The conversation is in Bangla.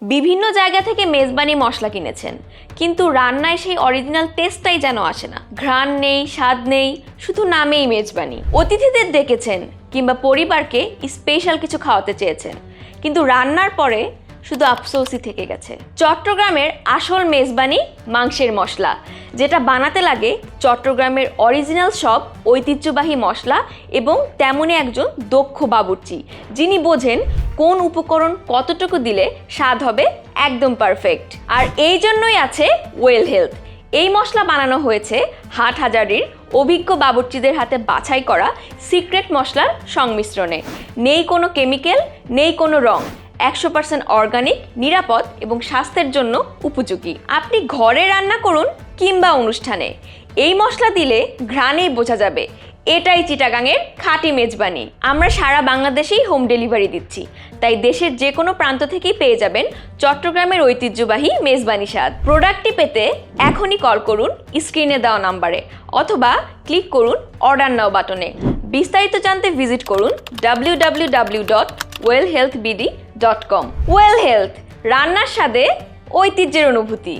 বিভিন্ন জায়গা থেকে মেজবানি মশলা কিনেছেন, কিন্তু রান্নায় সেই অরিজিনাল টেস্টটাই যেন আসে না। ঘ্রাণ নেই, স্বাদ নেই, শুধু নামেই মেজবানি। অতিথিদের ডেকেছেন কিংবা পরিবারকে স্পেশাল কিছু খাওয়াতে চেয়েছেন, কিন্তু রান্নার পরে শুধু আফসোসই থেকে গেছে। চট্টগ্রামের আসল মেজবানি মাংসের মশলা, যেটা বানাতে লাগে চট্টগ্রামের অরিজিনাল সব ঐতিহ্যবাহী মশলা এবং তেমনই একজন দক্ষ বাবুর্চি, যিনি বোঝেন কোন উপকরণ কতটুকু দিলে স্বাদ হবে একদম পারফেক্ট। আর এই জন্যই আছে ওয়েল হেলথ। এই মশলা বানানো হয়েছে হাটহাজারীর অভিজ্ঞ বাবুর্চিদের হাতে বাছাই করা সিক্রেট মশলার সংমিশ্রণে। নেই কোনো কেমিক্যাল, নেই কোনো রং, 100% অর্গানিক, নিরাপদ এবং স্বাস্থ্যের জন্য উপযোগী। আপনি ঘরে রান্না করুন কিংবা অনুষ্ঠানে, এই মশলা দিলে ঘ্রাণেই বোঝা যাবে এটাই চিটাগাংয়ের খাঁটি মেজবানি। আমরা সারা বাংলাদেশেই হোম ডেলিভারি দিচ্ছি, তাই দেশের যে কোনো প্রান্ত থেকেই পেয়ে যাবেন চট্টগ্রামের ঐতিহ্যবাহী মেজবানি স্বাদ। প্রোডাক্টটি পেতে এখনই কল করুন স্ক্রিনে দেওয়া নাম্বারে, অথবা ক্লিক করুন অর্ডার নাও বাটনে। বিস্তারিত জানতে ভিজিট করুন www.wellhealthbd.com। ওয়েল হেলথ, রান্নার স্বাদে ঐতিহ্যের অনুভূতি।